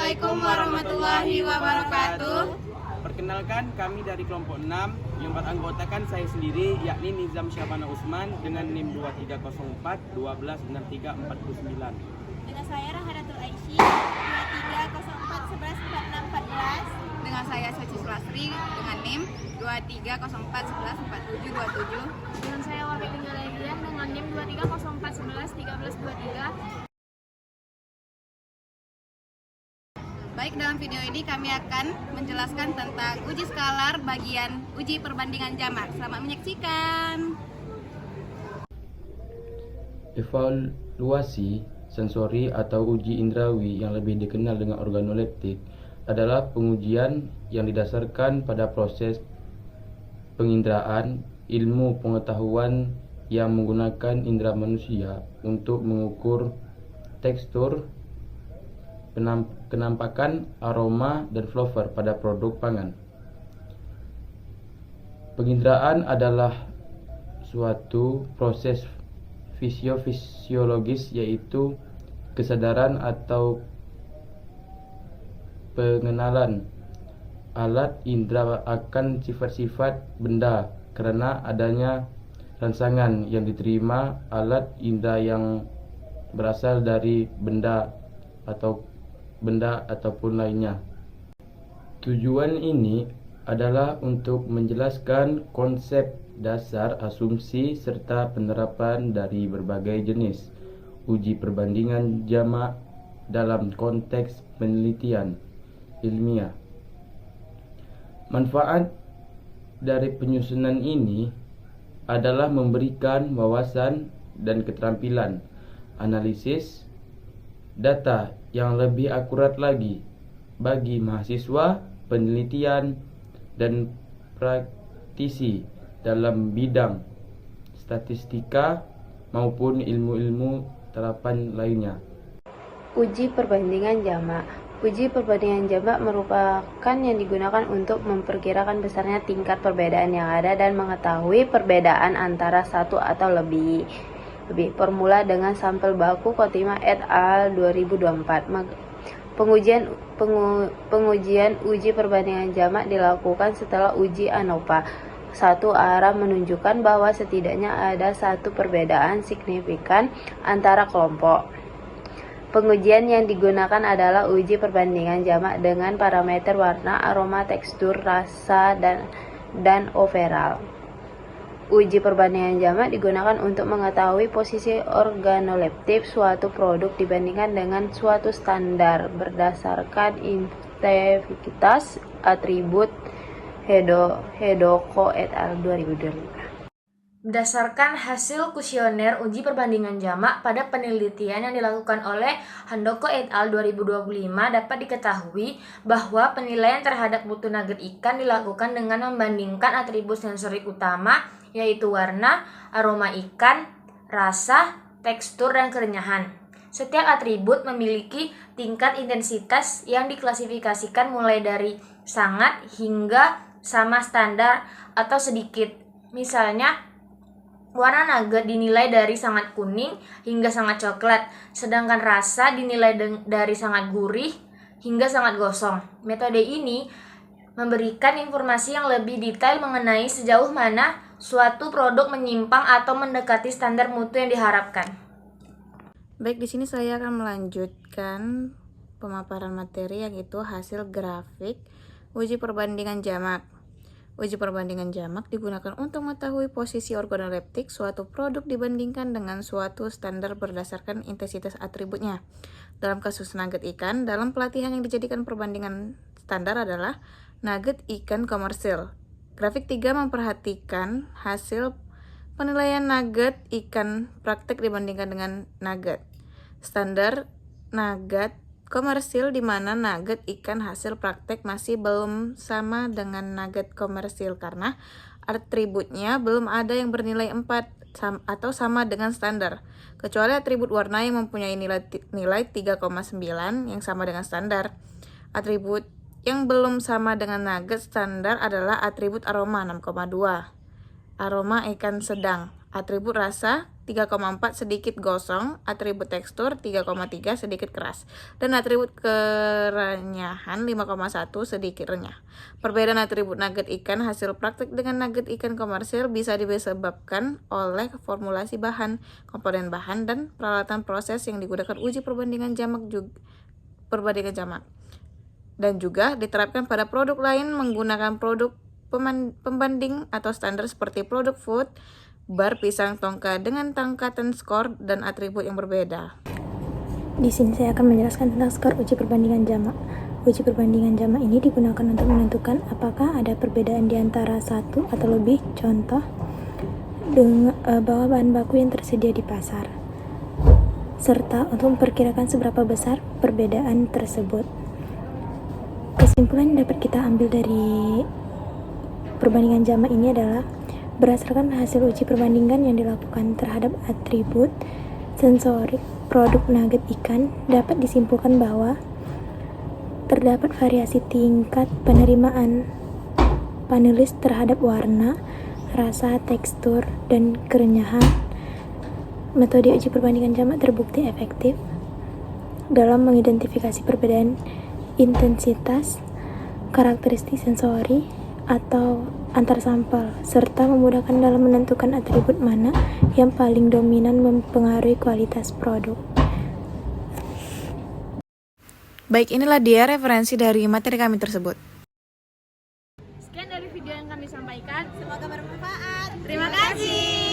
Assalamualaikum warahmatullahi wabarakatuh. Perkenalkan, kami dari kelompok 6 yang beranggotakan saya sendiri, yakni Nizam Syabana Usman dengan NIM 2304 126349. Dengan saya Rahadatul Aisyah 2304 11 46 14. Dengan saya Saci Sulasri dengan NIM 2304 11 47 27. Dengan saya Wafi Tinggalaidian dengan NIM 2304 11 13 23. Baik, dalam video ini kami akan menjelaskan tentang uji skalar bagian uji perbandingan jamak. Selamat menyaksikan. Evaluasi sensori atau uji indrawi yang lebih dikenal dengan organoleptik adalah pengujian yang didasarkan pada proses penginderaan ilmu pengetahuan yang menggunakan indera manusia untuk mengukur tekstur, kenampakan, aroma, dan flavor pada produk pangan. Penginderaan adalah suatu proses fisiologis, yaitu kesadaran atau pengenalan alat indera akan sifat-sifat benda karena adanya rangsangan yang diterima alat indera yang berasal dari benda ataupun lainnya. Tujuan ini adalah untuk menjelaskan konsep dasar, asumsi, serta penerapan dari berbagai jenis uji perbandingan jamak dalam konteks penelitian ilmiah. Manfaat dari penyusunan ini adalah memberikan wawasan dan keterampilan analisis data yang lebih akurat lagi bagi mahasiswa, penelitian, dan praktisi dalam bidang statistika maupun ilmu-ilmu terapan lainnya. Uji perbandingan jamak. Uji perbandingan jamak merupakan yang digunakan untuk memperkirakan besarnya tingkat perbedaan yang ada dan mengetahui perbedaan antara satu atau lebih. Formula dengan sampel baku Khotimah et al. 2024. Pengujian uji perbandingan jamak dilakukan setelah uji ANOVA. Satu arah menunjukkan bahwa setidaknya ada satu perbedaan signifikan antara kelompok. Pengujian yang digunakan adalah uji perbandingan jamak dengan parameter warna, aroma, tekstur, rasa, dan overall. Uji perbandingan jamak digunakan untuk mengetahui posisi organoleptik suatu produk dibandingkan dengan suatu standar berdasarkan integritas atribut Hedoko et al. 2025. Berdasarkan hasil kuesioner uji perbandingan jamak pada penelitian yang dilakukan oleh Handoko et al. 2025 dapat diketahui bahwa penilaian terhadap mutu nugget ikan dilakukan dengan membandingkan atribut sensorik utama, yaitu warna, aroma ikan, rasa, tekstur, dan kerenyahan. Setiap atribut memiliki tingkat intensitas yang diklasifikasikan mulai dari sangat hingga sama, standar, atau sedikit. Misalnya, warna nugget dinilai dari sangat kuning hingga sangat coklat, sedangkan rasa dinilai dari sangat gurih hingga sangat gosong. Metode ini memberikan informasi yang lebih detail mengenai sejauh mana suatu produk menyimpang atau mendekati standar mutu yang diharapkan. Baik, di sini saya akan melanjutkan pemaparan materi, yaitu hasil grafik uji perbandingan jamak. Uji perbandingan jamak digunakan untuk mengetahui posisi organoleptik suatu produk dibandingkan dengan suatu standar berdasarkan intensitas atributnya. Dalam kasus nugget ikan, dalam pelatihan yang dijadikan perbandingan standar adalah nugget ikan komersil. Grafik 3 memperhatikan hasil penilaian nugget ikan praktek dibandingkan dengan nugget standar nugget komersil, di mana nugget ikan hasil praktek masih belum sama dengan nugget komersil karena atributnya belum ada yang bernilai 4 atau sama dengan standar, kecuali atribut warna yang mempunyai nilai 3,9 yang sama dengan standar. Atribut yang belum sama dengan nugget standar adalah atribut aroma 6,2, aroma ikan sedang, atribut rasa 3,4 sedikit gosong, atribut tekstur 3,3 sedikit keras, dan atribut kerenyahan 5,1 sedikit renyah. Perbedaan atribut nugget ikan hasil praktik dengan nugget ikan komersil bisa disebabkan oleh formulasi bahan, komponen bahan, dan peralatan proses yang digunakan uji perbandingan jamak dan juga diterapkan pada produk lain menggunakan produk pembanding atau standar seperti produk food, bar pisang tongka dengan tingkatan skor dan atribut yang berbeda. Di sini saya akan menjelaskan tentang skor uji perbandingan jamak. Uji perbandingan jamak ini digunakan untuk menentukan apakah ada perbedaan di antara satu atau lebih contoh bahwa bahan baku yang tersedia di pasar, serta untuk memperkirakan seberapa besar perbedaan tersebut. Kesimpulan yang dapat kita ambil dari perbandingan jamak ini adalah berdasarkan hasil uji perbandingan yang dilakukan terhadap atribut sensorik produk nugget ikan, dapat disimpulkan bahwa terdapat variasi tingkat penerimaan panelis terhadap warna, rasa, tekstur, dan kerenyahan. Metode uji perbandingan jamak terbukti efektif dalam mengidentifikasi perbedaan intensitas, karakteristik sensori, atau antar sampel, serta memudahkan dalam menentukan atribut mana yang paling dominan mempengaruhi kualitas produk. Baik, inilah dia referensi dari materi kami tersebut. Sekian dari video yang kami sampaikan. Semoga bermanfaat. Terima kasih.